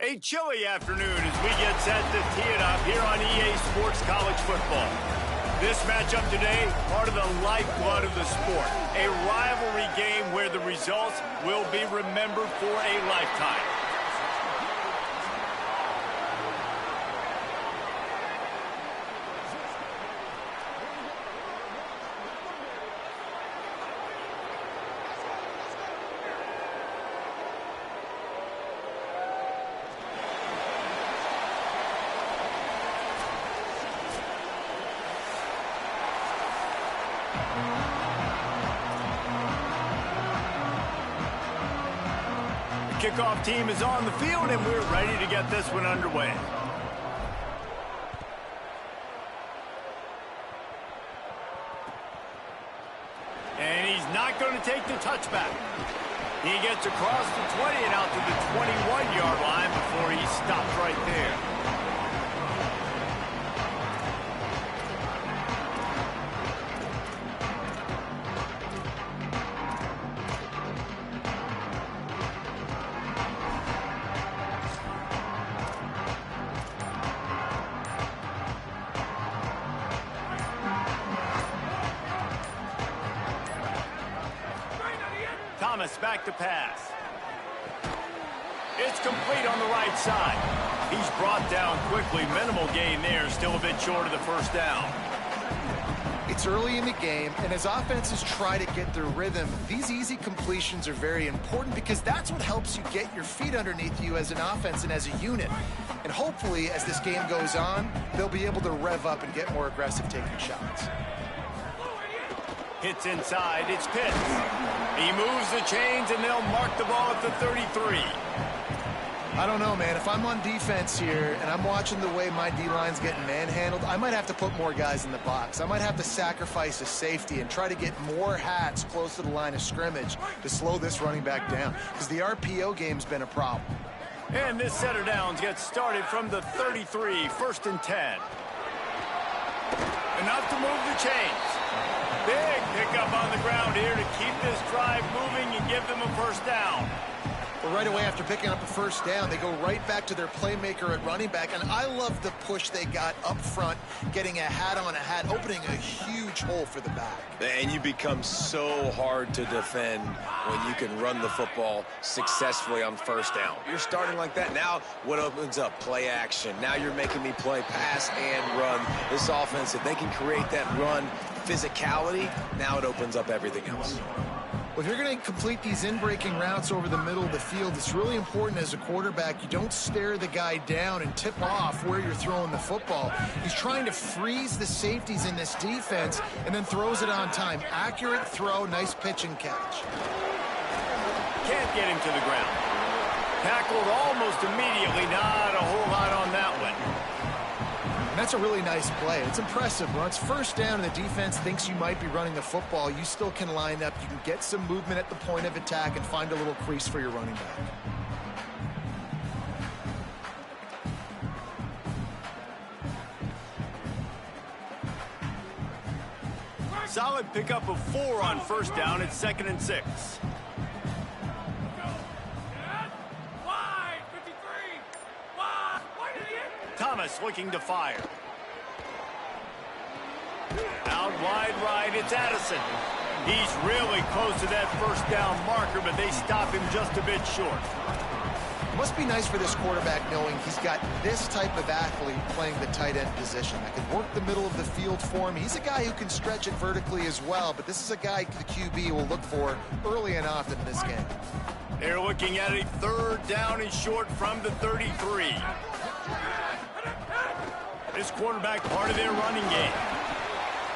A chilly afternoon as we get set to tee it up here on EA Sports College Football. This matchup today, part of the lifeblood of the sport. A rivalry game where the results will be remembered for a lifetime. Kickoff team is on the field, and we're ready to get this one underway. And he's not going to take the touchback. He gets across the 20 and out to the 21-yard line before he stops right there. Thomas back to pass. It's complete on the right side. He's brought down quickly. Minimal gain there. Still a bit short of the first down. It's early in the game, and as offenses try to get their rhythm, these easy completions are very important because that's what helps you get your feet underneath you as an offense and as a unit. And hopefully, as this game goes on, they'll be able to rev up and get more aggressive taking shots. Hits inside. It's Pitts. He moves the chains, and they'll mark the ball at the 33. I don't know, man. If I'm on defense here and I'm watching the way my D-line's getting manhandled, I might have to put more guys in the box. I might have to sacrifice a safety and try to get more hats close to the line of scrimmage to slow this running back down because the RPO game's been a problem. And this set of downs gets started from the 33, 1st and 10. Enough to move the chains. Big pickup on the ground here to keep this drive moving and give them a first down. Well, right away after picking up a first down, they go right back to their playmaker at running back, and I love the push they got up front, getting a hat on a hat, opening a huge hole for the back. And you become so hard to defend when you can run the football successfully on first down. You're starting like that. Now what opens up? Play action. Now you're making me play pass and run. This offense, if they can create that run physicality, now it opens up everything else. Well, if you're going to complete these in-breaking routes over the middle of the field, it's really important as a quarterback you don't stare the guy down and tip off where you're throwing the football. He's trying to freeze the safeties in this defense and then throws it on time. Accurate throw, nice pitch and catch. Can't get him to the ground. Tackled almost immediately. Not a whole lot on that one. And that's a really nice play. It's impressive. When it's first down and the defense thinks you might be running the football, you still can line up. You can get some movement at the point of attack and find a little crease for your running back. Solid pickup of 4 on first down. It's 2nd and 6. Thomas looking to fire. Out wide right, it's Addison. He's really close to that first down marker, but they stop him just a bit short. It must be nice for this quarterback knowing he's got this type of athlete playing the tight end position that can work the middle of the field for him. He's a guy who can stretch it vertically as well, but this is a guy the QB will look for early and often in this game. They're looking at a 3rd down and short from the 33. This quarterback part of their running game.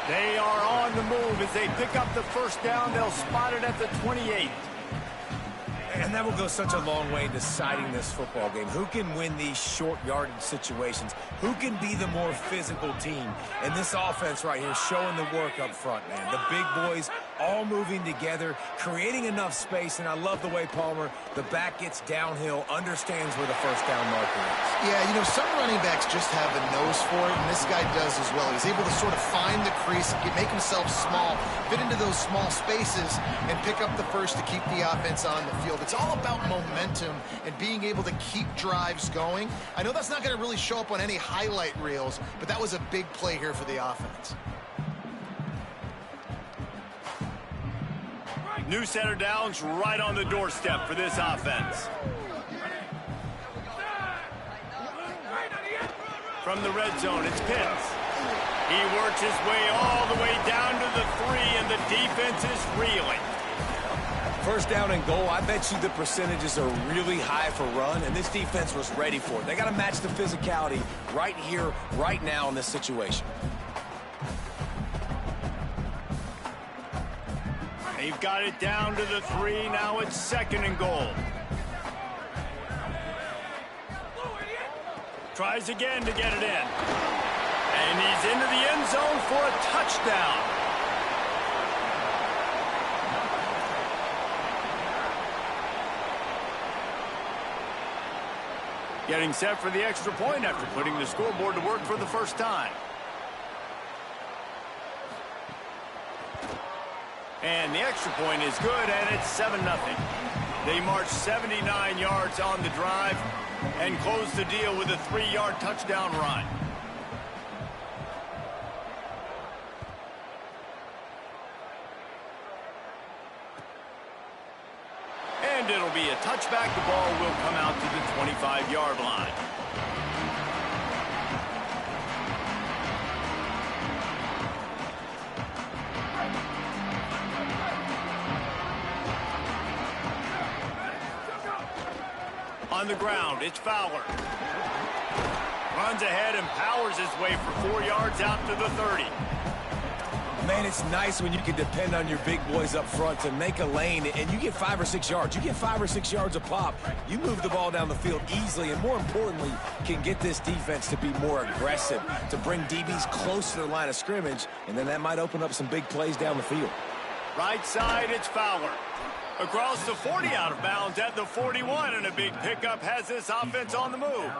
They are on the move as they pick up the first down. They'll spot it at the 28. And that will go such a long way in deciding this football game. Who can win these short yardage situations? Who can be the more physical team? And this offense right here showing the work up front, man. The big boys all moving together, creating enough space, and I love the way Palmer, the back gets downhill, understands where the first down marker is. Yeah, you know, some running backs just have a nose for it, and this guy does as well. He's able to sort of find the crease, make himself small, fit into those small spaces, and pick up the first to keep the offense on the field. It's all about momentum and being able to keep drives going. I know that's not going to really show up on any highlight reels, but that was a big play here for the offense. New center downs right on the doorstep for this offense. From the red zone, it's Pitts. He works his way all the way down to the 3, and the defense is reeling. First down and goal, I bet you the percentages are really high for run, and this defense was ready for it. They got to match the physicality right here, right now in this situation. They've got it down to the 3. Now it's 2nd and goal. Tries again to get it in. And he's into the end zone for a touchdown. Getting set for the extra point after putting the scoreboard to work for the first time. And the extra point is good, and it's 7-0. They march 79 yards on the drive and close the deal with a 3-yard touchdown run. And it'll be a touchback. The ball will come out to the 25-yard line. On the ground, it's Fowler. Runs ahead and powers his way for 4 yards out to the 30. Man, it's nice when you can depend on your big boys up front to make a lane, and you get 5 or 6 yards. You get 5 or 6 yards a pop. You move the ball down the field easily, and more importantly, can get this defense to be more aggressive, to bring DBs close to the line of scrimmage, and then that might open up some big plays down the field. Right side, it's Fowler. Across the 40, out of bounds at the 41, and a big pickup has this offense on the move.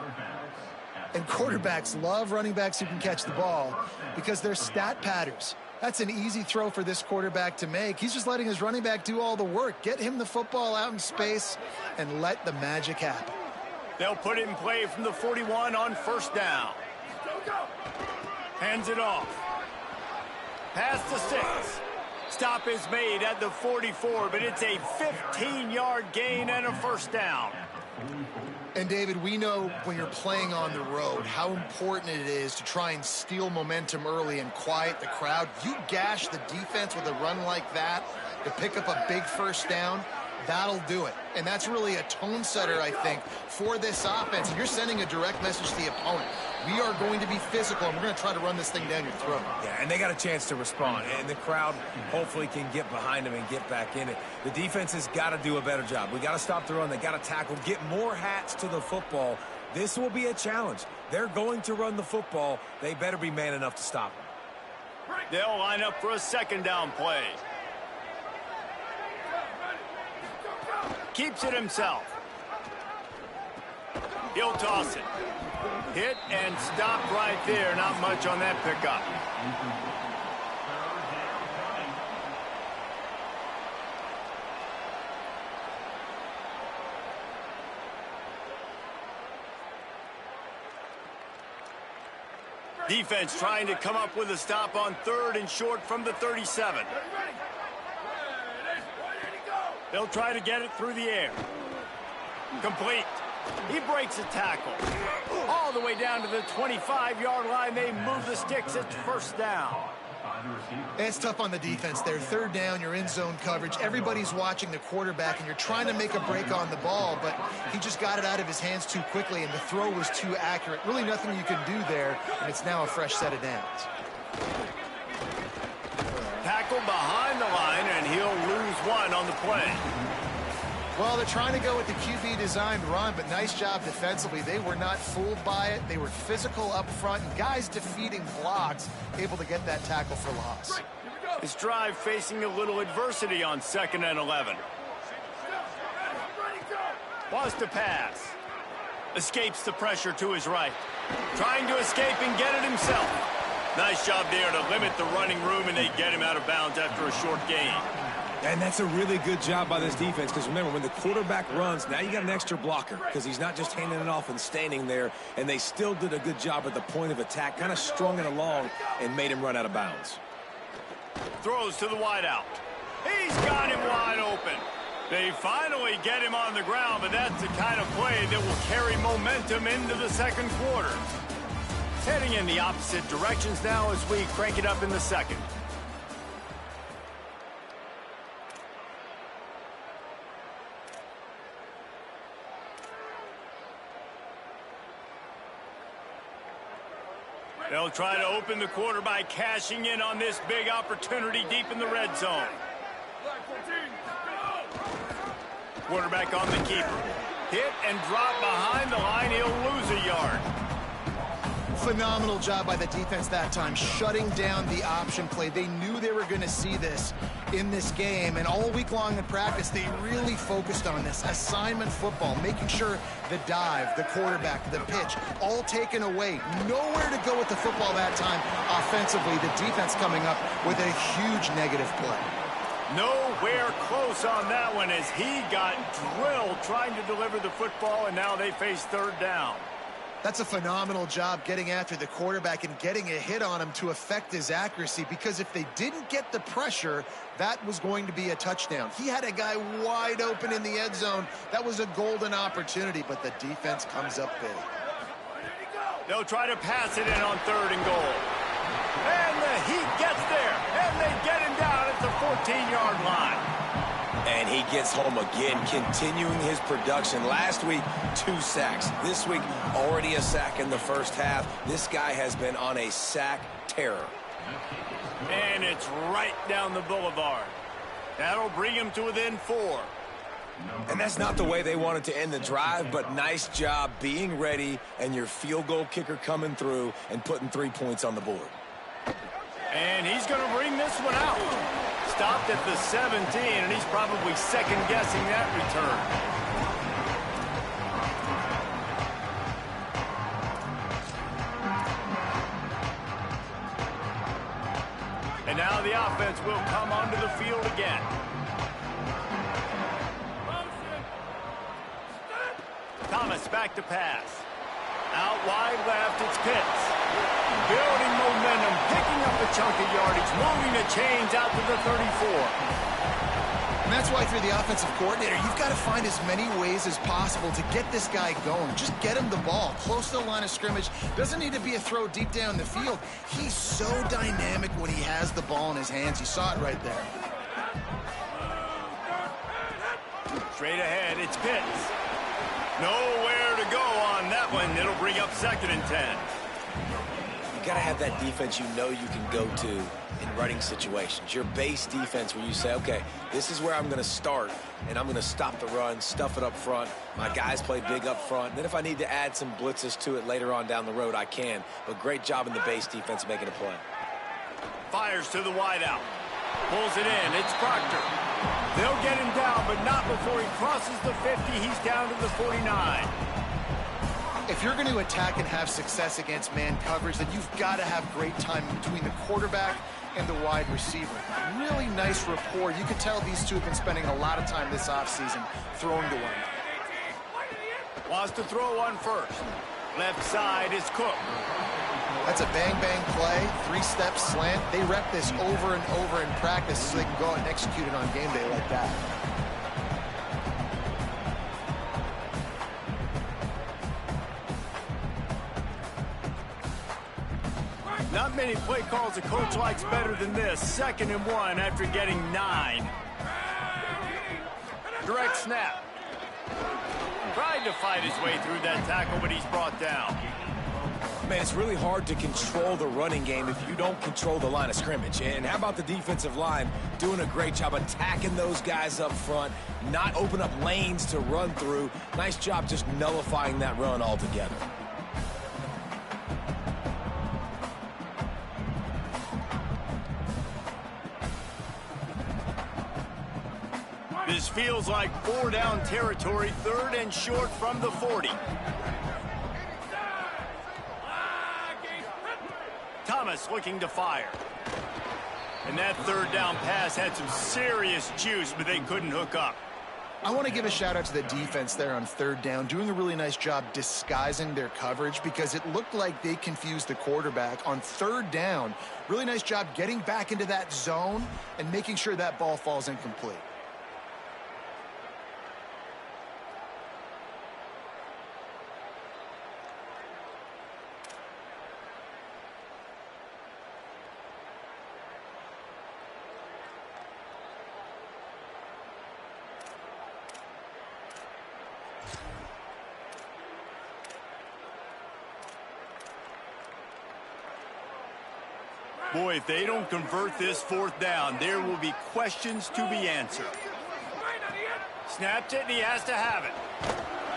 And quarterbacks love running backs who can catch the ball because they're stat patters. That's an easy throw for this quarterback to make. He's just letting his running back do all the work. Get him the football out in space and let the magic happen. They'll put it in play from the 41 on first down. Hands it off. Pass to 6. Stop is made at the 44, but it's a 15-yard gain and a first down. And, David, we know when you're playing on the road how important it is to try and steal momentum early and quiet the crowd. You gash the defense with a run like that to pick up a big first down, that'll do it. And that's really a tone setter, I think, for this offense. And you're sending a direct message to the opponent. We are going to be physical, and we're going to try to run this thing down your throat. Yeah, and they got a chance to respond, and the crowd hopefully can get behind them and get back in it. The defense has got to do a better job. We got to stop the run. They got to tackle, get more hats to the football. This will be a challenge. They're going to run the football. They better be man enough to stop them. They'll line up for a second down play. Keeps it himself. He'll toss it. Hit and stop right there. Not much on that pickup. Defense trying to come up with a stop on 3rd and short from the 37. They'll try to get it through the air. Complete. He breaks a tackle. All the way down to the 25-yard line. They move the sticks. It's first down. It's tough on the defense there. 3rd down, you're in zone coverage. Everybody's watching the quarterback, and you're trying to make a break on the ball, but he just got it out of his hands too quickly, and the throw was too accurate. Really nothing you can do there, and it's now a fresh set of downs. Tackle behind the line, and he'll lose 1 on the play. Well, they're trying to go with the QB-designed run, but nice job defensively. They were not fooled by it. They were physical up front, and guys defeating blocks, able to get that tackle for loss. His drive facing a little adversity on 2nd and 11. Wants to pass. Escapes the pressure to his right. Trying to escape and get it himself. Nice job there to limit the running room, and they get him out of bounds after a short gain. And that's a really good job by this defense, because remember, when the quarterback runs, now you got an extra blocker, because he's not just handing it off and standing there, and they still did a good job at the point of attack, kind of strung it along and made him run out of bounds. Throws to the wideout. He's got him wide open. They finally get him on the ground, but that's the kind of play that will carry momentum into the second quarter. Heading in the opposite directions now as we crank it up in the second. They'll try to open the quarter by cashing in on this big opportunity deep in the red zone. Quarterback on the keeper. Hit and drop behind the line. He'll lose a yard. Phenomenal job by the defense that time, shutting down the option play. They knew they were going to see this in this game, and all week long in practice, they really focused on this. Assignment football, making sure the dive, the quarterback, the pitch, all taken away. Nowhere to go with the football that time offensively. The defense coming up with a huge negative play. Nowhere close on that one as he got drilled trying to deliver the football, and now they face 3rd down. That's a phenomenal job getting after the quarterback and getting a hit on him to affect his accuracy, because if they didn't get the pressure, that was going to be a touchdown. He had a guy wide open in the end zone. That was a golden opportunity, but the defense comes up big. They'll try to pass it in on 3rd and goal. And the Heat gets there, and they get him down at the 14-yard line. And he gets home again, continuing his production. Last week, 2 sacks. This week, already a sack in the first half. This guy has been on a sack terror. And it's right down the boulevard. That'll bring him to within 4. And that's not the way they wanted to end the drive, but nice job being ready and your field goal kicker coming through and putting 3 points on the board. And he's going to bring this one out. Stopped at the 17, and he's probably second-guessing that return. And now the offense will come onto the field again. Thomas back to pass. Out wide left, it's Pitts. Building momentum, picking up a chunk of yardage, moving the chains out to the 34. And that's why, if you're the offensive coordinator, you've got to find as many ways as possible to get this guy going. Just get him the ball close to the line of scrimmage. Doesn't need to be a throw deep down the field. He's so dynamic when he has the ball in his hands. You saw it right there. Straight ahead, it's Pitts. Nowhere to go on that one. It'll bring up 2nd and 10. You got to have that defense you know you can go to in running situations. Your base defense where you say, okay, this is where I'm going to start, and I'm going to stop the run, stuff it up front. My guys play big up front. Then if I need to add some blitzes to it later on down the road, I can. But great job in the base defense making a play. Fires to the wideout. Pulls it in. It's Proctor. They'll get him down, but not before he crosses the 50. He's down to the 49. If you're going to attack and have success against man coverage, then you've got to have great time between the quarterback and the wide receiver. Really nice rapport. You can tell these two have been spending a lot of time this offseason throwing to one another. Wants to throw one first. Left side is Cook. That's a bang-bang play, 3-step slant. They rep this over and over in practice so they can go out and execute it on game day like that. Not many play calls a coach likes better than this. 2nd and 1 after getting 9. Direct snap. Tried to fight his way through that tackle, but he's brought down. Man, it's really hard to control the running game if you don't control the line of scrimmage. And how about the defensive line doing a great job attacking those guys up front, not open up lanes to run through. Nice job just nullifying that run altogether. This feels like 4-down territory, 3rd and short from the 40. Thomas looking to fire. And that 3rd down pass had some serious juice, but they couldn't hook up. I want to give a shout out to the defense there on 3rd down, doing a really nice job disguising their coverage because it looked like they confused the quarterback on 3rd down. Really nice job getting back into that zone and making sure that ball falls incomplete. Boy, if they don't convert this 4th down, there will be questions to be answered. Snapped it, and he has to have it.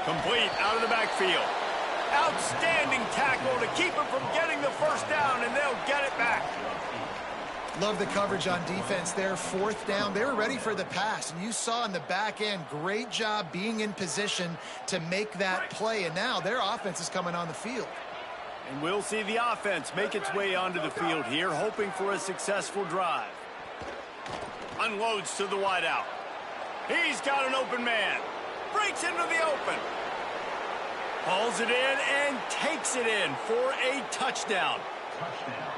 Complete out of the backfield. Outstanding tackle to keep him from getting the 1st down, and they'll get it back. Love the coverage on defense there. 4th down, they were ready for the pass. And you saw in the back end, great job being in position to make that play. And now their offense is coming on the field. And we'll see the offense make its way onto the field here, hoping for a successful drive. Unloads to the wideout. He's got an open man. Breaks into the open. Hauls it in and takes it in for a touchdown. Touchdown.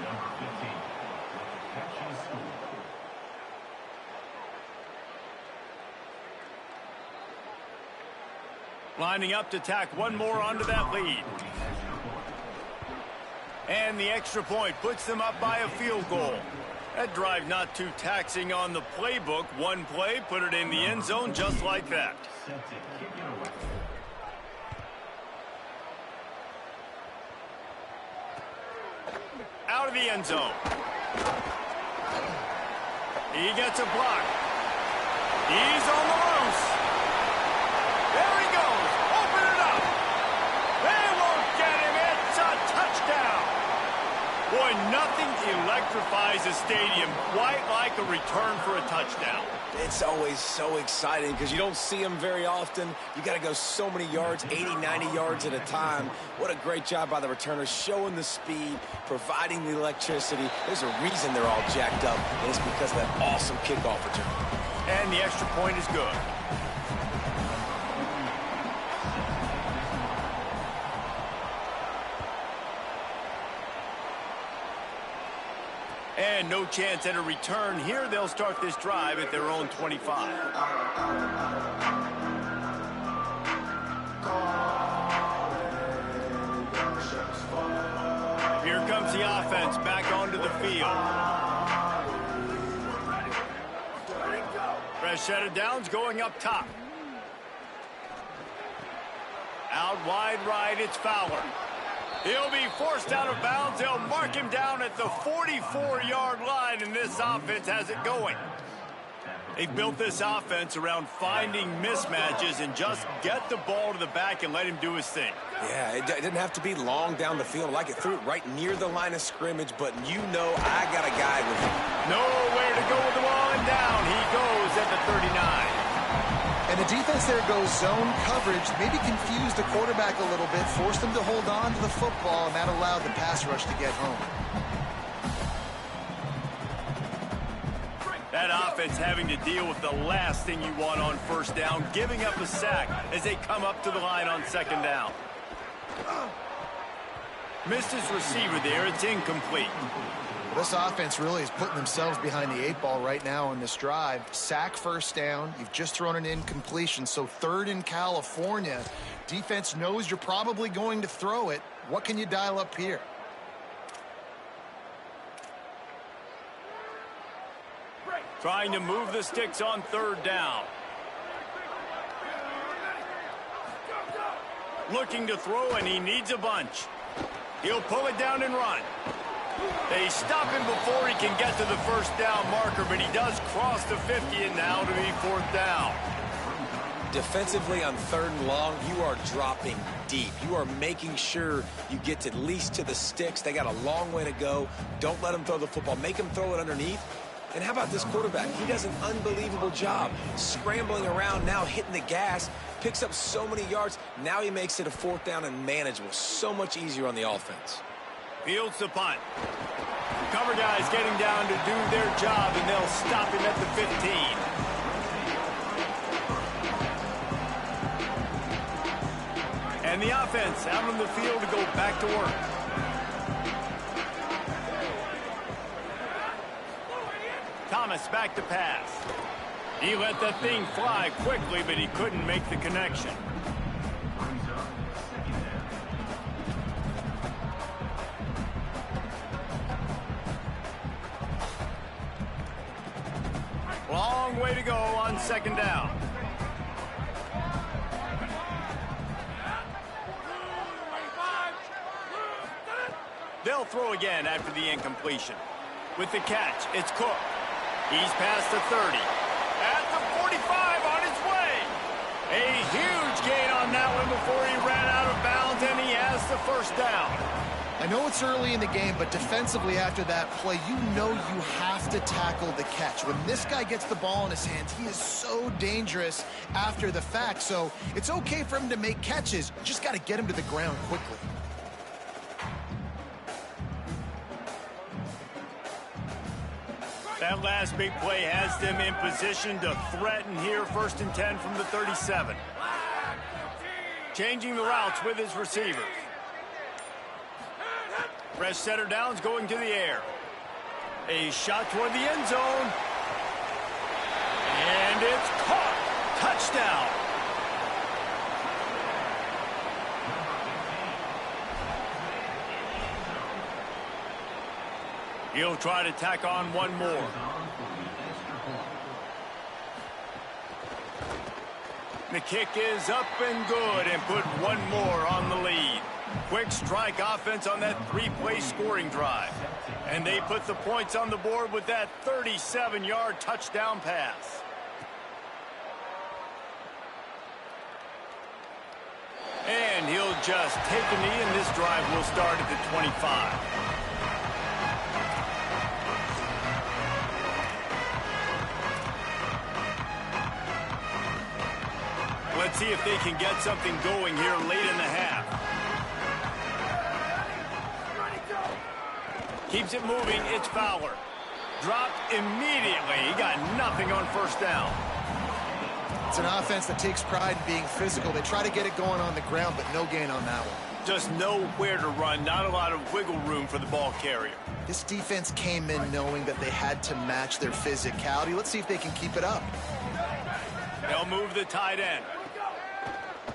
Number 15. Catches score. Lining up to tack one more onto that lead. And the extra point puts them up by a field goal. That drive not too taxing on the playbook. One play, put it in the end zone just like that. Out of the end zone. He gets a block. He's on the loose. There he goes. Open it up. They won't get him. It's a touchdown. Boy, nothing electrifies a stadium quite like a return for a touchdown. It's always so exciting because you don't see them very often. You got to go so many yards, 80, 90 yards at a time. What a great job by the returners, showing the speed, providing the electricity. There's a reason they're all jacked up, and it's because of that awesome kickoff return. And the extra point is good. And no chance at a return here. They'll start this drive at their own 25. Here comes the offense back onto the field. Fresh set of downs going up top. Out wide right, it's Fowler. He'll be forced out of bounds. They'll mark him down at the 44-yard line, and this offense has it going. They've built this offense around finding mismatches and just get the ball to the back and let him do his thing. Yeah, it didn't have to be long down the field. Like it threw it right near the line of scrimmage, but you know I got a guy with him. Nowhere to go with the ball, and down he goes at the 39. And the defense there goes zone coverage, maybe confused the quarterback a little bit, forced him to hold on to the football, and that allowed the pass rush to get home. That offense having to deal with the last thing you want on first down, giving up a sack as they come up to the line on second down. Missed his receiver there. It's incomplete. This offense really is putting themselves behind the 8 ball right now on this drive. Sack first down. You've just thrown an incompletion, so 3rd in California. Defense knows you're probably going to throw it. What can you dial up here? Trying to move the sticks on 3rd down. Looking to throw, and he needs a bunch. He'll pull it down and run. They stop him before he can get to the first down marker, but he does cross the 50, and now to be 4th down. Defensively on 3rd and long, you are dropping deep. You are making sure you get at least to the sticks. They got a long way to go. Don't let them throw the football. Make them throw it underneath. And how about this quarterback? He does an unbelievable job scrambling around, now hitting the gas, picks up so many yards. Now he makes it a 4th down and manageable. So much easier on the offense. Fields the punt. Cover guys getting down to do their job, and they'll stop him at the 15. And the offense out on the field to go back to work. Thomas back to pass. He let that thing fly quickly, but he couldn't make the connection. Long way to go on 2nd down. They'll throw again after the incompletion. With the catch, it's Cook. He's past the 30. At the 45 on his way. A huge gain on that one before he ran out of bounds, and he has the 1st down. I know it's early in the game, but defensively after that play, you know you have to tackle the catch. When this guy gets the ball in his hands, he is so dangerous after the fact. So it's okay for him to make catches. You just got to get him to the ground quickly. That last big play has them in position to threaten here. 1st and 10 from the 37. Changing the routes with his receivers. Fresh setter downs going to the air. A shot toward the end zone. And it's caught. Touchdown. He'll try to tack on one more. The kick is up and good, and put one more on the lead. Quick strike offense on that 3-play scoring drive. And they put the points on the board with that 37-yard touchdown pass. And he'll just take a knee, and this drive will start at the 25. Let's see if they can get something going here late in the half. Keeps it moving. It's Fowler. Dropped immediately. He got nothing on 1st down. It's an offense that takes pride in being physical. They try to get it going on the ground, but no gain on that one. Just nowhere to run. Not a lot of wiggle room for the ball carrier. This defense came in knowing that they had to match their physicality. Let's see if they can keep it up. They'll move the tight end.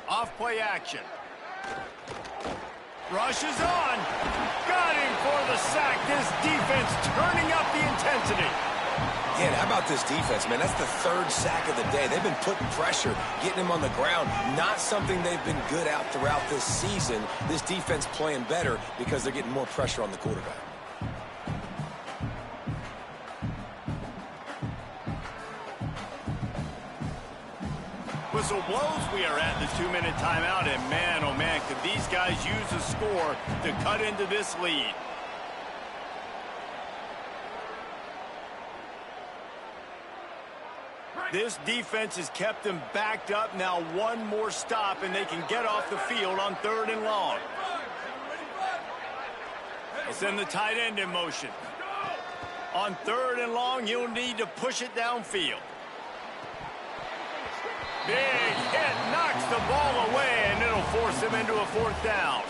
Off-play action. Rushes on. Got him for the sack. This defense turning up the intensity. Yeah, and how about this defense, man? That's the 3rd sack of the day. They've been putting pressure, getting him on the ground. Not something they've been good at throughout this season. This defense playing better because they're getting more pressure on the quarterback. Whistle blows. We are at the 2-minute timeout, and man, oh man, could these guys use a score to cut into this lead. This defense has kept them backed up. Now one more stop, and they can get off the field on 3rd and long. They'll send the tight end in motion. On 3rd and long, he'll need to push it downfield. Big hit, knocks the ball away, and it'll force him into a 4th down.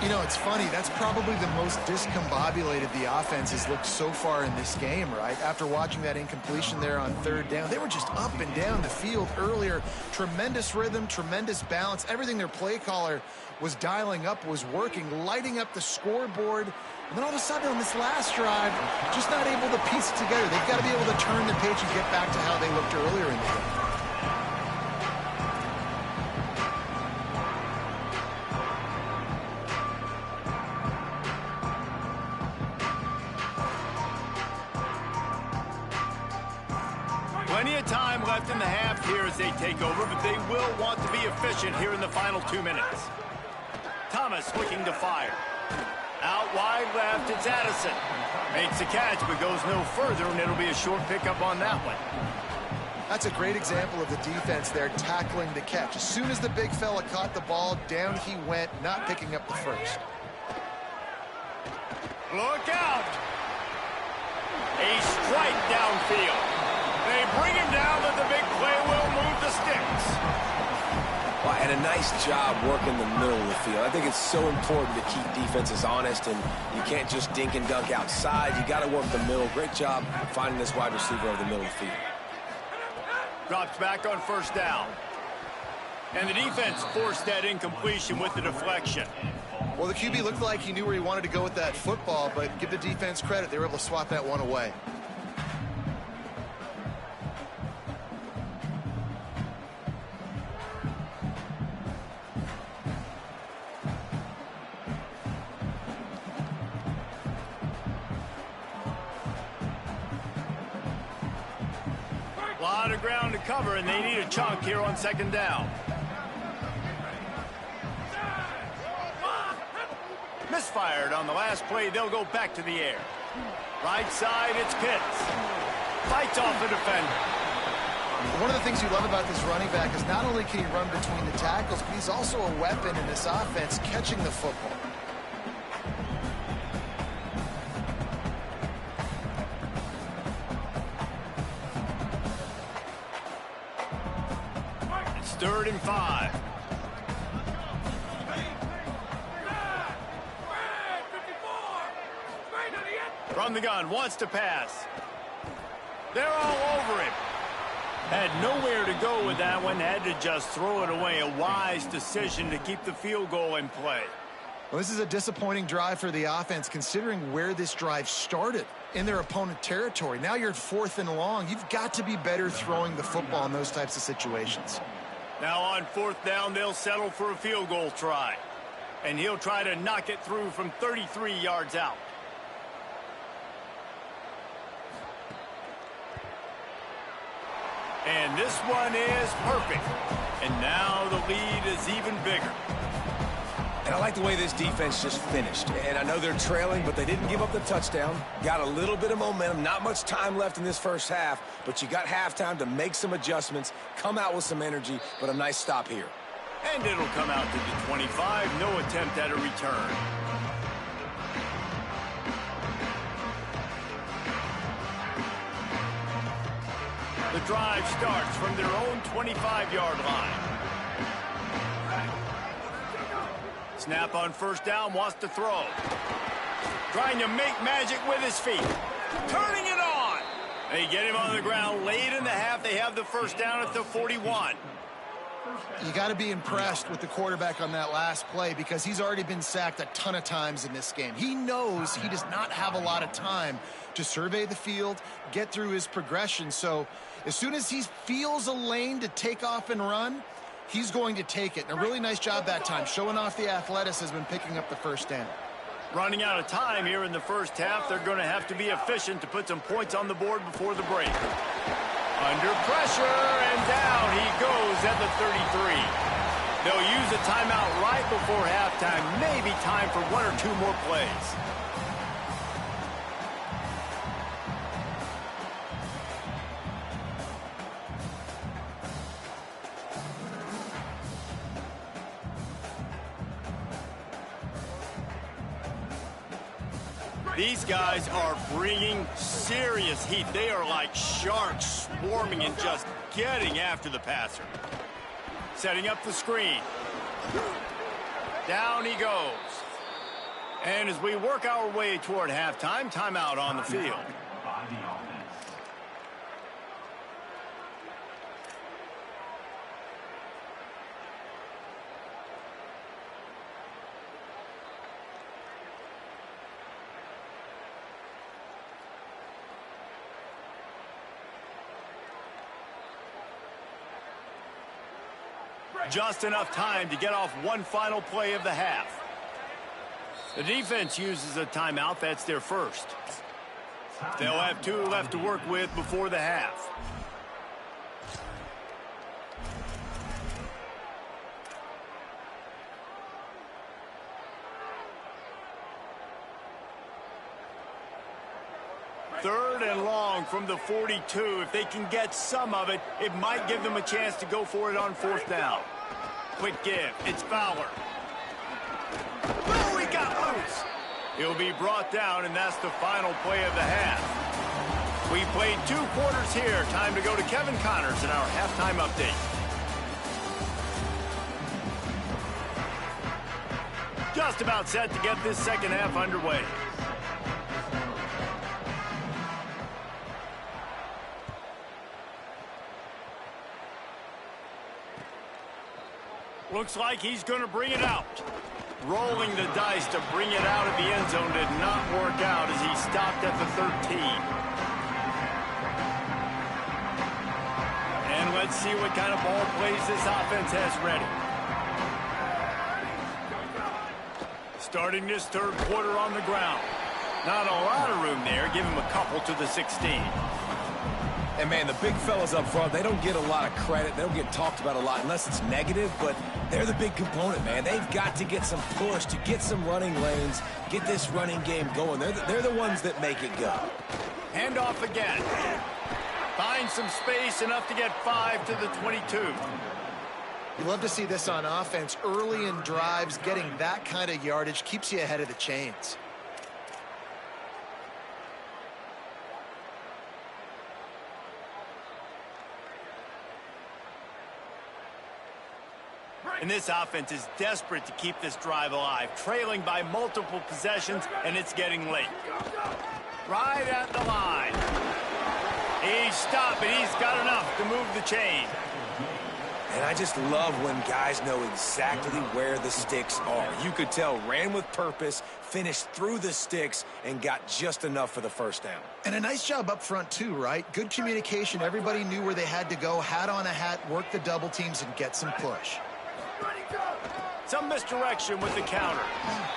You know, it's funny. That's probably the most discombobulated the offense has looked so far in this game, right? After watching that incompletion there on 3rd down, they were just up and down the field earlier. Tremendous rhythm, tremendous balance. Everything their play caller was dialing up was working, lighting up the scoreboard. And then all of a sudden on this last drive, just not able to piece it together. They've got to be able to turn the page and get back to how they looked earlier in the game. Plenty of time left in the half here as they take over, but they will want to be efficient here in the final 2 minutes. Thomas looking to fire. Out wide left, it's Addison. Makes the catch, but goes no further, and it'll be a short pickup on that one. That's a great example of the defense there tackling the catch. As soon as the big fella caught the ball, down he went, not picking up the first. Look out! A strike downfield. They bring him down, but the big play will move the sticks. Well, and a nice job working the middle of the field. I think it's so important to keep defenses honest, and you can't just dink and dunk outside. You got to work the middle. Great job finding this wide receiver over the middle of the field. Drops back on first down. And the defense forced that incompletion with the deflection. Well, the QB looked like he knew where he wanted to go with that football, but give the defense credit. They were able to swat that one away. A lot of ground to cover, and they need a chunk here on second down. Misfired on the last play. They'll go back to the air. Right side, it's Pitts. Fights off the defender. One of the things you love about this running back is not only can he run between the tackles, but he's also a weapon in this offense catching the football. It's 3rd and 5. From the gun, wants to pass. They're all over him. Had nowhere to go with that one, had to just throw it away. A wise decision to keep the field goal in play. Well, this is a disappointing drive for the offense, considering where this drive started in their opponent territory. Now you're at 4th and long. You've got to be better throwing the football in those types of situations. Now on 4th down, they'll settle for a field goal try. And he'll try to knock it through from 33 yards out. And this one is perfect. And now the lead is even bigger. And I like the way this defense just finished. And I know they're trailing, but they didn't give up the touchdown. Got a little bit of momentum. Not much time left in this first half, but you got halftime to make some adjustments, come out with some energy, but a nice stop here. And it'll come out to the 25. No attempt at a return. The drive starts from their own 25-yard line. Snap on first down, wants to throw. Trying to make magic with his feet. Turning it on. They get him on the ground late in the half. They have the first down at the 41. You got to be impressed with the quarterback on that last play because he's already been sacked a ton of times in this game. He knows he does not have a lot of time to survey the field, get through his progression. So as soon as he feels a lane to take off and run, he's going to take it. And a really nice job that time, showing off the athleticism and picking up the first down. Running out of time here in the first half. They're going to have to be efficient to put some points on the board before the break. Under pressure, and down he goes at the 33. They'll use a timeout right before halftime. Maybe time for 1 or 2 more plays. These guys are bringing serious heat. They are like sharks swarming and just getting after the passer. Setting up the screen. Down he goes. And as we work our way toward halftime, timeout on the field. By the offense. Just enough time to get off one final play of the half. The defense uses a timeout. That's their first. They'll have 2 left to work with before the half. 3rd and long from the 42. If they can get some of it, it might give them a chance to go for it on 4th down. Quick give. It's Fowler. Oh, he got loose. He'll be brought down, and that's the final play of the half. We played 2 quarters here. Time to go to Kevin Connors in our halftime update. Just about set to get this second half underway. Looks like he's going to bring it out. Rolling the dice to bring it out of the end zone did not work out as he stopped at the 13. And let's see what kind of ball plays this offense has ready. Starting this 3rd quarter on the ground. Not a lot of room there. Give him a couple to the 16. And, man, the big fellas up front, they don't get a lot of credit. They don't get talked about a lot unless it's negative, but they're the big component, man. They've got to get some push, to get some running lanes, get this running game going. They're the ones that make it go. Handoff again. Find some space, enough to get 5 to the 22. You love to see this on offense. Early in drives, getting that kind of yardage keeps you ahead of the chains. And this offense is desperate to keep this drive alive, trailing by multiple possessions, and it's getting late. Right at the line. He's stopped, and he's got enough to move the chain. And I just love when guys know exactly where the sticks are. You could tell, ran with purpose, finished through the sticks, and got just enough for the 1st down. And a nice job up front, too, right? Good communication. Everybody knew where they had to go, hat on a hat, work the double teams, and get some push. Some misdirection with the counter.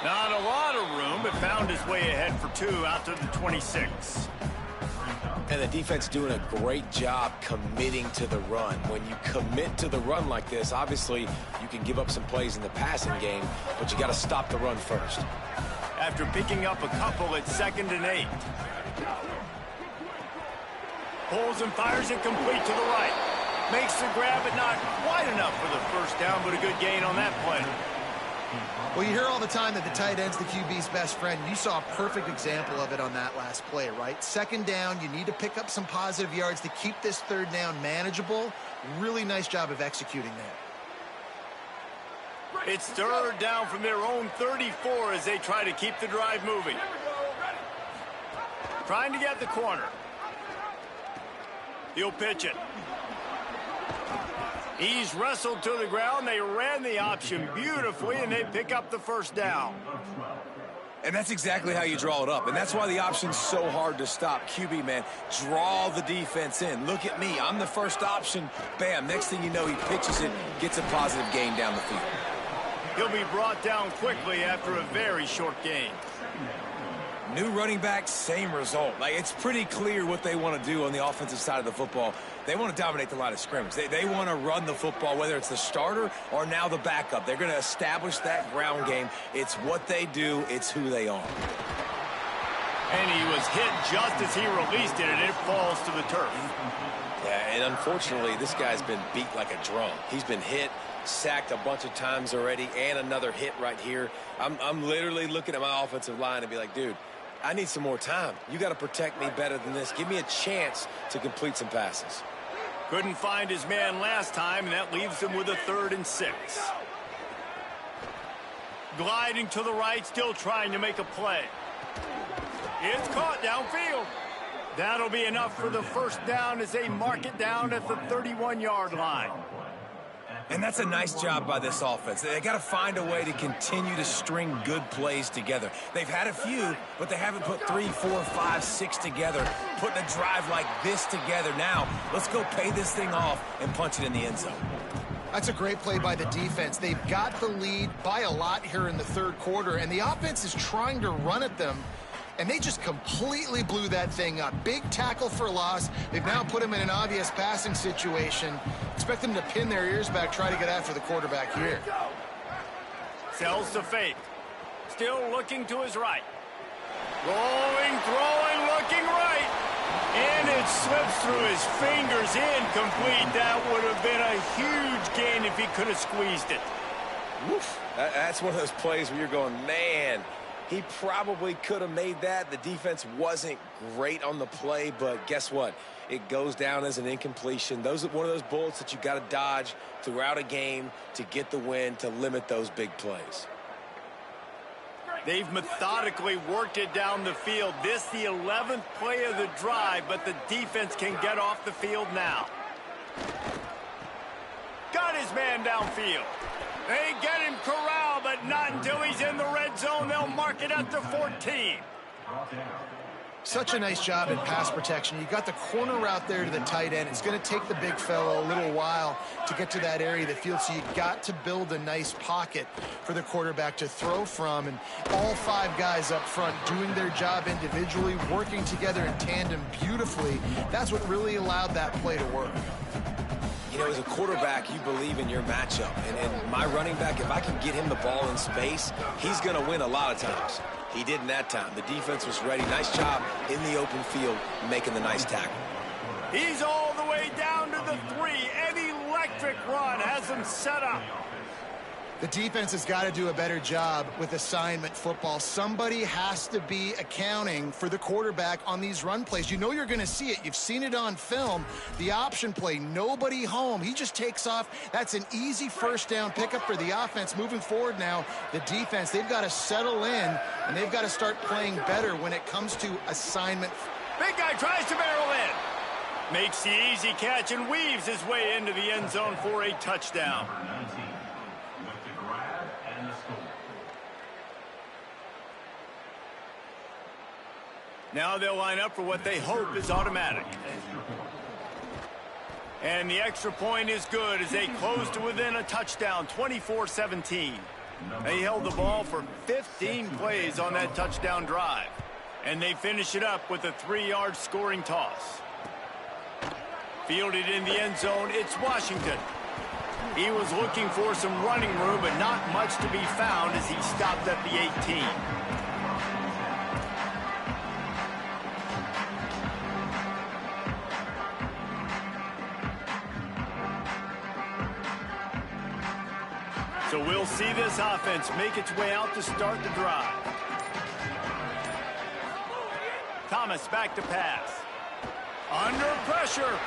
Not a lot of room, but found his way ahead for 2 out to the 26. And the defense doing a great job committing to the run. When you commit to the run like this, obviously you can give up some plays in the passing game, but you got to stop the run first. After picking up a couple at 2nd and 8. Pulls and fires it complete to the right. Makes the grab, but not quite enough for the 1st down, but a good gain on that play. Well, you hear all the time that the tight end's the QB's best friend. You saw a perfect example of it on that last play, right? 2nd down, you need to pick up some positive yards to keep this 3rd down manageable. Really nice job of executing there. It's 3rd down from their own 34 as they try to keep the drive moving. Trying to get the corner. He'll pitch it. He's wrestled to the ground. They ran the option beautifully, and they pick up the 1st down. And that's exactly how you draw it up. And that's why the option's so hard to stop. QB, man, draw the defense in. Look at me. I'm the 1st option. Bam. Next thing you know, he pitches it, gets a positive gain down the field. He'll be brought down quickly after a very short gain. New running back, same result. Like, it's pretty clear what they want to do on the offensive side of the football. They want to dominate the line of scrimmage. They want to run the football, whether it's the starter or now the backup. They're going to establish that ground game. It's what they do. It's who they are. And he was hit just as he released it, and it falls to the turf. Yeah, and unfortunately, this guy's been beat like a drum. He's been hit, sacked a bunch of times already, and another hit right here. I'm literally looking at my offensive line and be like, dude, I need some more time. You got to protect me better than this. Give me a chance to complete some passes. Couldn't find his man last time, and that leaves him with a 3rd and 6. Gliding to the right, still trying to make a play. It's caught downfield. That'll be enough for the 1st down as they mark it down at the 31-yard line. And that's a nice job by this offense. They got to find a way to continue to string good plays together. They've had a few, but they haven't put 3, 4, 5, 6 together, putting a drive like this together. Now, let's go pay this thing off and punch it in the end zone. That's a great play by the defense. They've got the lead by a lot here in the 3rd quarter, and the offense is trying to run at them, and they just completely blew that thing up. Big tackle for loss. They've now put him in an obvious passing situation. Expect them to pin their ears back, try to get after the quarterback here. Sells to fake. Still looking to his right. Rolling, throwing, looking right. And it slips through his fingers, incomplete. That would have been a huge gain if he could have squeezed it. Woof. That's one of those plays where you're going, man, he probably could have made that. The defense wasn't great on the play, but guess what? It goes down as an incompletion. Those are one of those bullets that you got to dodge throughout a game to get the win, to limit those big plays. They've methodically worked it down the field. This the 11th play of the drive, but the defense can get off the field now. Got his man downfield. They get him corralled, but not until he's in the red zone. They'll mark it at the 14. Such a nice job in pass protection. You got the corner route there to the tight end. It's going to take the big fellow a little while to get to that area of the field, so you got to build a nice pocket for the quarterback to throw from. And all 5 guys up front doing their job individually, working together in tandem beautifully. That's what really allowed that play to work. You know, as a quarterback, you believe in your matchup. And my running back, if I can get him the ball in space, he's going to win a lot of times. He didn't that time. The defense was ready. Nice job in the open field making the nice tackle. He's all the way down to the 3. An electric run has him set up. The defense has got to do a better job with assignment football. Somebody has to be accounting for the quarterback on these run plays. You know you're going to see it. You've seen it on film. The option play, nobody home. He just takes off. That's an easy first down pickup for the offense. Moving forward now, the defense, they've got to settle in, and they've got to start playing better when it comes to assignment. Big guy tries to barrel in. Makes the easy catch and weaves his way into the end zone for a touchdown. Now they'll line up for what they hope is automatic. And the extra point is good as they close to within a touchdown, 24-17. They held the ball for 15 plays on that touchdown drive. And they finish it up with a 3-yard scoring toss. Fielded in the end zone, it's Washington. He was looking for some running room, but not much to be found as he stopped at the 18. So we'll see this offense make its way out to start the drive. Thomas back to pass. Under pressure.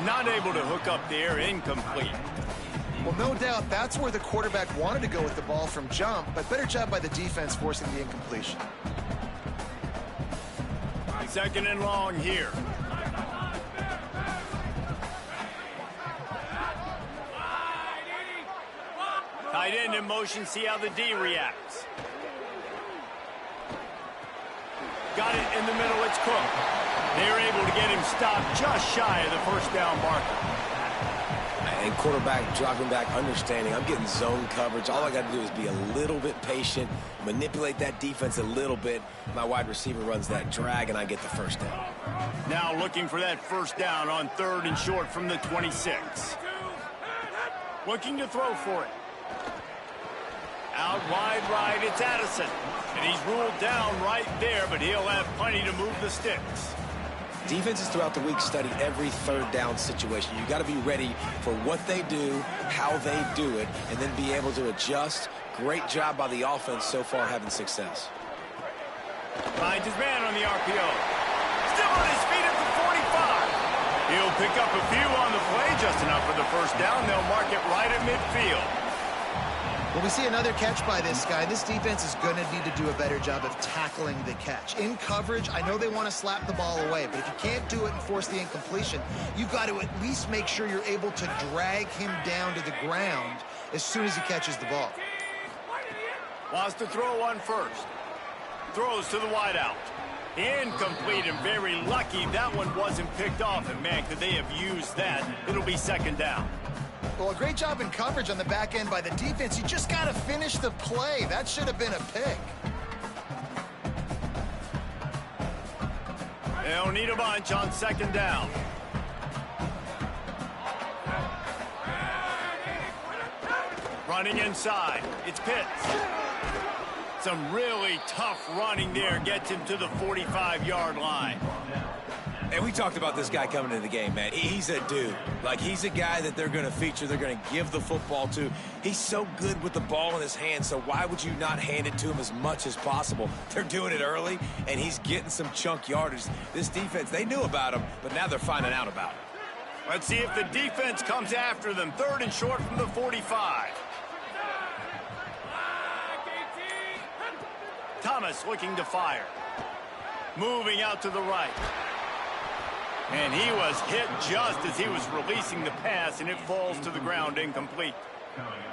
Not able to hook up there, incomplete. Well, no doubt that's where the quarterback wanted to go with the ball from jump, but better job by the defense forcing the incompletion. 2nd and long here. Tight end in motion, see how the D reacts. Got it in the middle, it's Cook. They're able to get him stopped just shy of the first down marker. And quarterback dropping back, understanding I'm getting zone coverage. All I got to do is be a little bit patient, manipulate that defense a little bit. My wide receiver runs that drag, and I get the first down. Now looking for that first down on 3rd and short from the 26. Looking to throw for it. Out wide right, it's Addison. And he's ruled down right there, but he'll have plenty to move the sticks. Defenses throughout the week study every 3rd down situation. You got to be ready for what they do, how they do it, and then be able to adjust. Great job by the offense so far having success. Finds his man on the RPO. Still on his feet at the 45. He'll pick up a few on the play, just enough for the first down. They'll mark it right at midfield. Well, we see another catch by this guy. This defense is going to need to do a better job of tackling the catch. In coverage, I know they want to slap the ball away, but if you can't do it and force the incompletion, you've got to at least make sure you're able to drag him down to the ground as soon as he catches the ball. Wants to throw on first. Throws to the wideout. Incomplete, and very lucky that one wasn't picked off. And man, could they have used that? It'll be 2nd down. Well, a great job in coverage on the back end by the defense. You just got to finish the play. That should have been a pick. They'll need a bunch on 2nd down. Running inside. It's Pitts. Some really tough running there gets him to the 45-yard line. And we talked about this guy coming into the game, man. He's a dude. Like, he's a guy that they're going to feature, they're going to give the football to. He's so good with the ball in his hand, so why would you not hand it to him as much as possible? They're doing it early, and he's getting some chunk yardage. This defense, they knew about him, but now they're finding out about him. Let's see if the defense comes after them. 3rd and short from the 45. Thomas looking to fire. Moving out to the right. And he was hit just as he was releasing the pass, and it falls to the ground incomplete.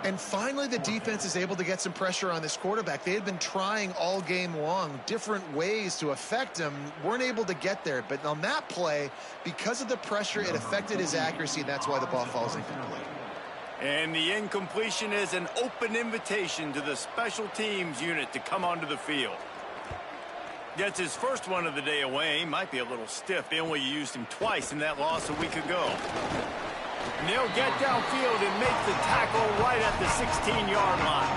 And finally, the defense is able to get some pressure on this quarterback. They had been trying all game long different ways to affect him, weren't able to get there. But on that play, because of the pressure, it affected his accuracy, and that's why the ball falls incomplete. And the incompletion is an open invitation to the special teams unit to come onto the field. Gets his first one of the day away. Might be a little stiff. They only used him twice in that loss a week ago. And they'll get downfield and make the tackle right at the 16-yard line.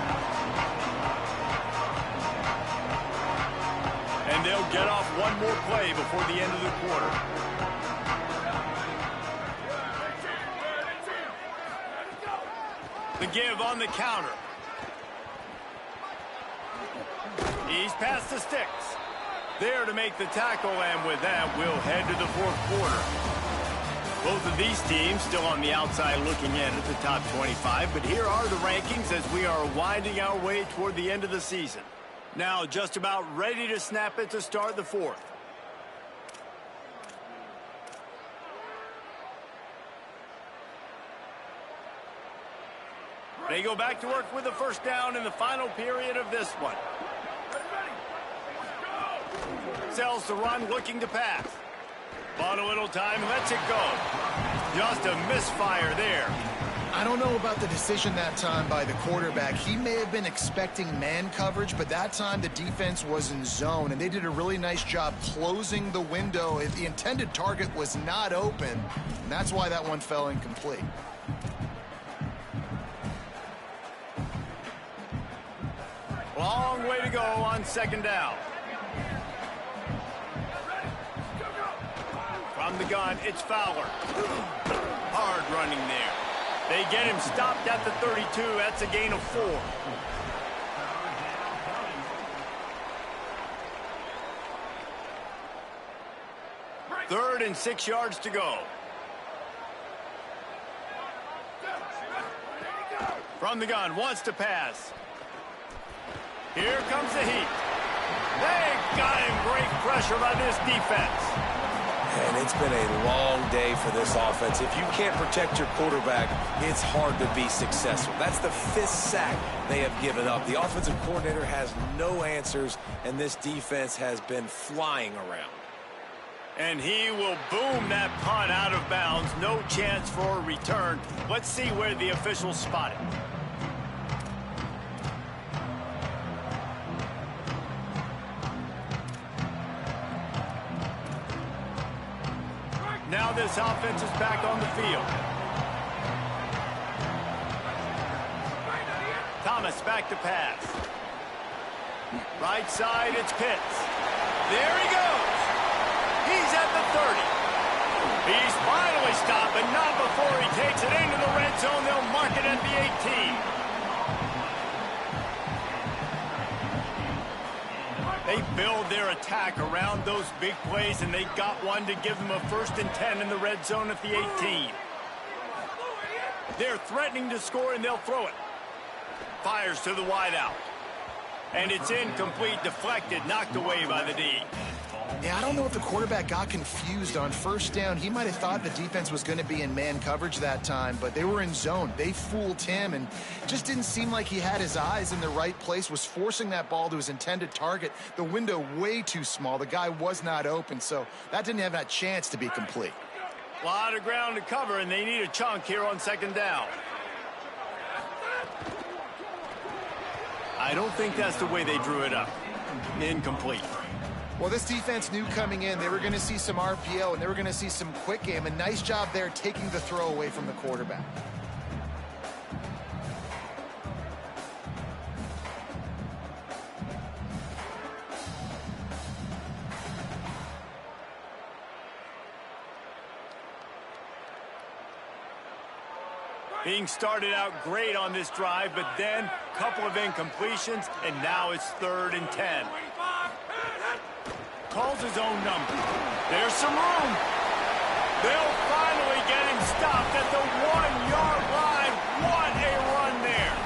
And they'll get off one more play before the end of the quarter. The give on the counter. He's past the sticks. There to make the tackle, and with that, we'll head to the 4th quarter. Both of these teams still on the outside looking in at the top 25, but here are the rankings as we are winding our way toward the end of the season. Now just about ready to snap it to start the 4th. They go back to work with the first down in the final period of this one. Sells the run, looking to pass. Bought a little time, lets it go. Just a misfire there. I don't know about the decision that time by the quarterback. He may have been expecting man coverage, but that time the defense was in zone, and they did a really nice job closing the window if the intended target was not open. And that's why that one fell incomplete. Long way to go on 2nd down. From the gun, it's Fowler. Hard running there. They get him stopped at the 32. That's a gain of 4. Third and 6 yards to go. From the gun, wants to pass. Here comes the heat. They got him. Great pressure by this defense. And it's been a long day for this offense. If you can't protect your quarterback, it's hard to be successful. That's the 5th sack they have given up. The offensive coordinator has no answers, and this defense has been flying around. And he will boom that punt out of bounds. No chance for a return. Let's see where the officials spot it. Now this offense is back on the field. Thomas back to pass. Right side, it's Pitts. There he goes. He's at the 30. He's finally stopped, but not before he takes it into the red zone. They'll mark it at the 18. They build their attack around those big plays, and they got one to give them a 1st and 10 in the red zone at the 18. They're threatening to score, and they'll throw it. Fires to the wideout. And it's incomplete, deflected, knocked away by the D. Yeah, I don't know if the quarterback got confused on 1st down. He might have thought the defense was going to be in man coverage that time, but they were in zone. They fooled him and just didn't seem like he had his eyes in the right place, was forcing that ball to his intended target. The window way too small. The guy was not open, so that didn't have that chance to be complete. A lot of ground to cover, and they need a chunk here on 2nd down. I don't think that's the way they drew it up. Incomplete. Well, this defense knew coming in they were going to see some RPO and they were going to see some quick game. A nice job there taking the throw away from the quarterback. Being started out great on this drive, but then a couple of incompletions, and now it's 3rd and 10. Calls his own number. There's some room. They'll finally get him stopped at the 1-yard line. What a run there.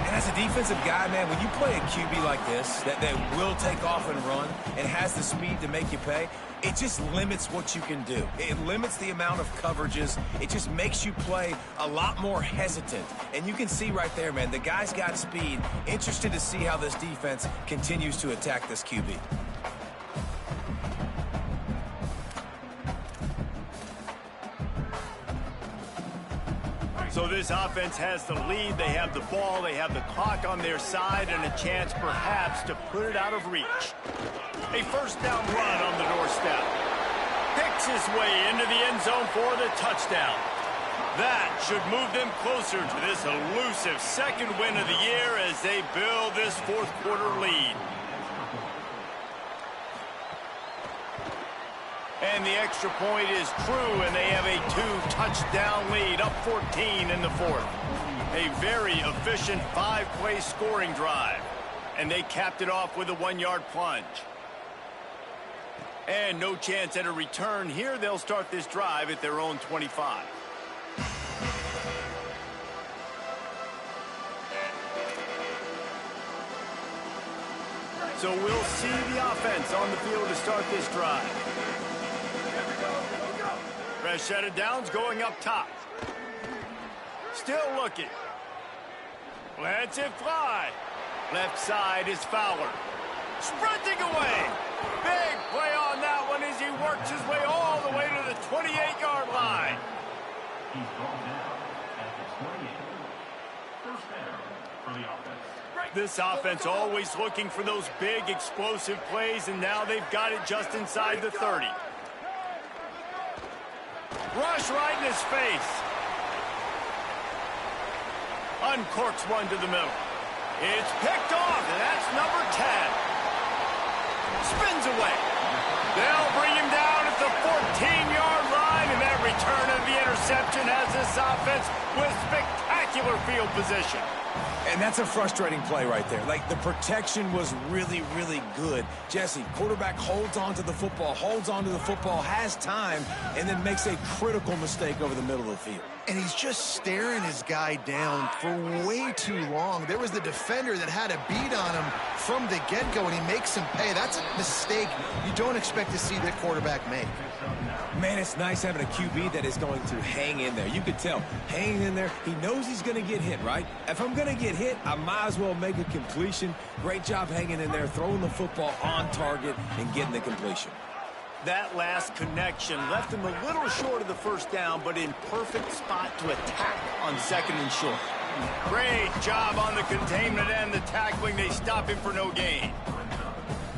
And as a defensive guy, man, when you play a QB like this, that will take off and run and has the speed to make you pay, it just limits what you can do. It limits the amount of coverages. It just makes you play a lot more hesitant. And you can see right there, man, the guy's got speed. Interested to see how this defense continues to attack this QB. So this offense has the lead. They have the ball. They have the clock on their side and a chance perhaps to put it out of reach. A first down run on the doorstep. Picks his way into the end zone for the touchdown. That should move them closer to this elusive second win of the year as they build this fourth quarter lead. And the extra point is true, and they have a 2-touchdown lead, up 14 in the fourth. A very efficient 5-play scoring drive. And they capped it off with a 1-yard plunge. And no chance at a return here. They'll start this drive at their own 25. So we'll see the offense on the field to start this drive. Fresh set of downs going up top. Still looking. Lets it fly. Left side is Fowler. Sprinting away. Big play on that one as he works his way all the way to the 28-yard line. He's brought down at the 28. First down for the offense. This offense always looking for those big explosive plays, and now they've got it just inside the 30. Rush right in his face. Uncorks one to the middle. It's picked off, and that's number 10. Spins away. They'll bring him down at the 14-yard line, and that return of the interception has this offense with spectacular field position. And that's a frustrating play right there. Like, the protection was really, really good. Jesse, quarterback holds on to the football, has time, and then makes a critical mistake over the middle of the field. And he's just staring his guy down for way too long. There was the defender that had a beat on him from the get-go, and he makes him pay. That's a mistake you don't expect to see the quarterback make. Man, it's nice having a QB that is going to hang in there. You could tell, hanging in there, he knows he's going to get hit, right? If I'm going to get hit, I might as well make a completion. Great job hanging in there, throwing the football on target and getting the completion. That last connection left him a little short of the first down, but in perfect spot to attack on 2nd and short. Great job on the containment and the tackling. They stop him for no gain.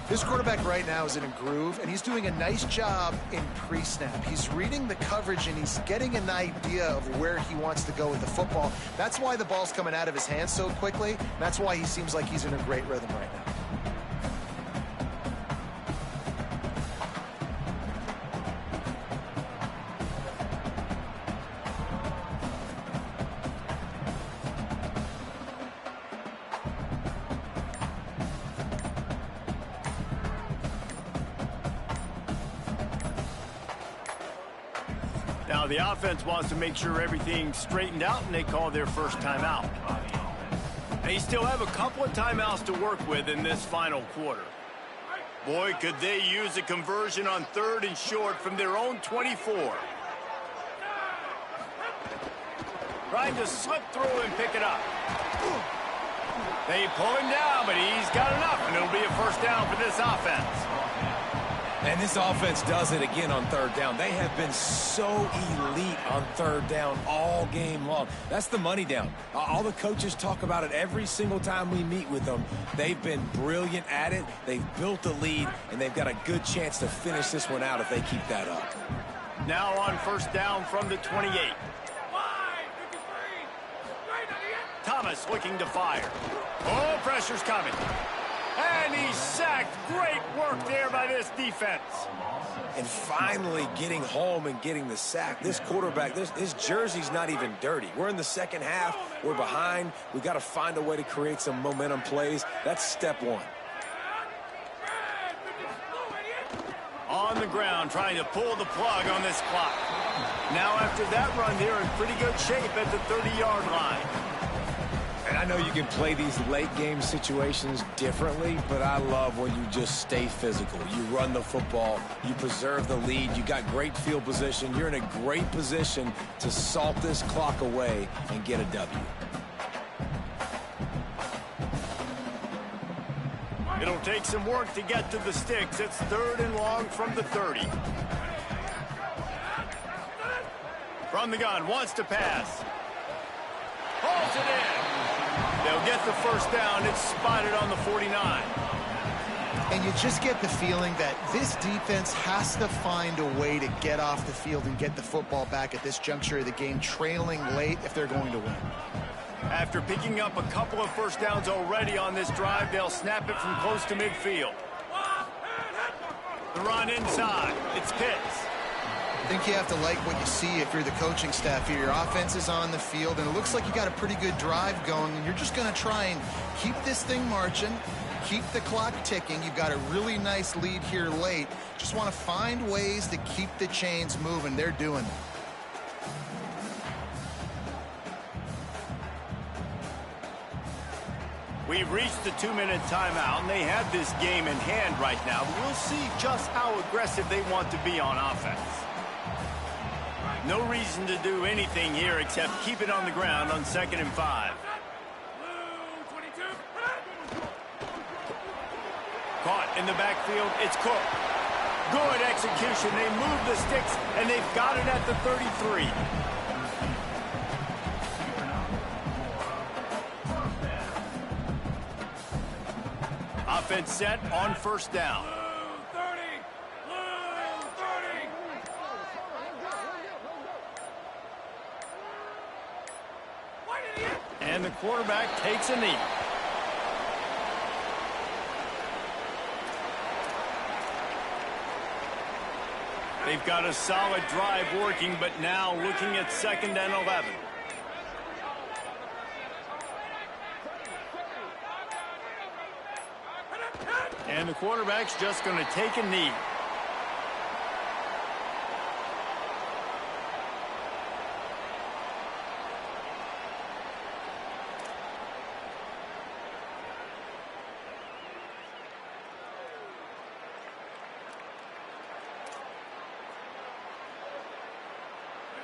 This quarterback right now is in a groove, and he's doing a nice job in pre-snap. He's reading the coverage, and he's getting an idea of where he wants to go with the football. That's why the ball's coming out of his hands so quickly. That's why he seems like he's in a great rhythm right now. Now the offense wants to make sure everything's straightened out, and they call their first timeout. They still have a couple of timeouts to work with in this final quarter. Boy, could they use a conversion on 3rd and short from their own 24. Trying to slip through and pick it up. They pull him down, but he's got enough, and it'll be a first down for this offense. And this offense does it again on 3rd down. They have been so elite on 3rd down all game long. That's the money down. All the coaches talk about it every single time we meet with them. They've been brilliant at it. They've built a lead, and they've got a good chance to finish this one out if they keep that up. Now on first down from the 28. Thomas looking to fire. Oh, pressure's coming. And he's sacked. Great work there by this defense. And finally getting home and getting the sack. This quarterback, his jersey's not even dirty. We're in the second half. We're behind. We got to find a way to create some momentum plays. That's step one. On the ground, trying to pull the plug on this clock. Now after that run, they're in pretty good shape at the 30-yard line. And I know you can play these late game situations differently, but I love when you just stay physical. You run the football, you preserve the lead, you got great field position, you're in a great position to salt this clock away and get a W. It'll take some work to get to the sticks. It's 3rd and long from the 30. From the gun, wants to pass. Hauls it in. They'll get the first down. It's spotted on the 49. And you just get the feeling that this defense has to find a way to get off the field and get the football back at this juncture of the game, trailing late if they're going to win. After picking up a couple of first downs already on this drive, they'll snap it from close to midfield. The run inside. It's Pitts. I think you have to like what you see if you're the coaching staff here. Your offense is on the field, and it looks like you got a pretty good drive going, and you're just going to try and keep this thing marching, keep the clock ticking. You've got a really nice lead here late. Just want to find ways to keep the chains moving. They're doing it. We've reached the 2-minute timeout, and they have this game in hand right now. We'll see just how aggressive they want to be on offense. No reason to do anything here except keep it on the ground on 2nd and 5. Caught in the backfield, it's Cook. Good execution. They move the sticks, and they've got it at the 33. Offense set on first down. And the quarterback takes a knee. They've got a solid drive working, but now looking at 2nd and 11. And the quarterback's just going to take a knee.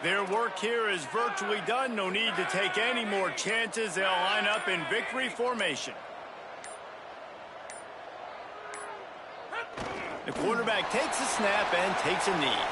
Their work here is virtually done. No need to take any more chances. They'll line up in victory formation. The quarterback takes a snap and takes a knee.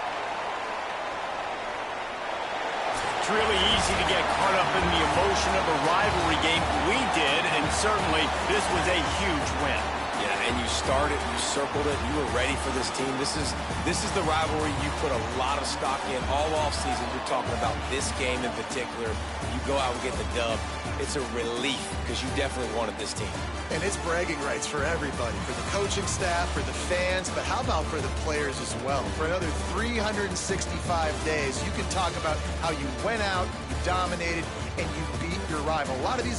It's really easy to get caught up in the emotion of a rivalry game. We did, and certainly this was a huge win. Yeah, and you started, you circled it, you were ready for this team. This is the rivalry you put a lot of stock in all offseason. You're talking about this game in particular. You go out and get the dub. It's a relief because you definitely wanted this team. And it's bragging rights for everybody, for the coaching staff, for the fans, but how about for the players as well? For another 365 days, you can talk about how you went out, you dominated, and you beat your rival. A lot of these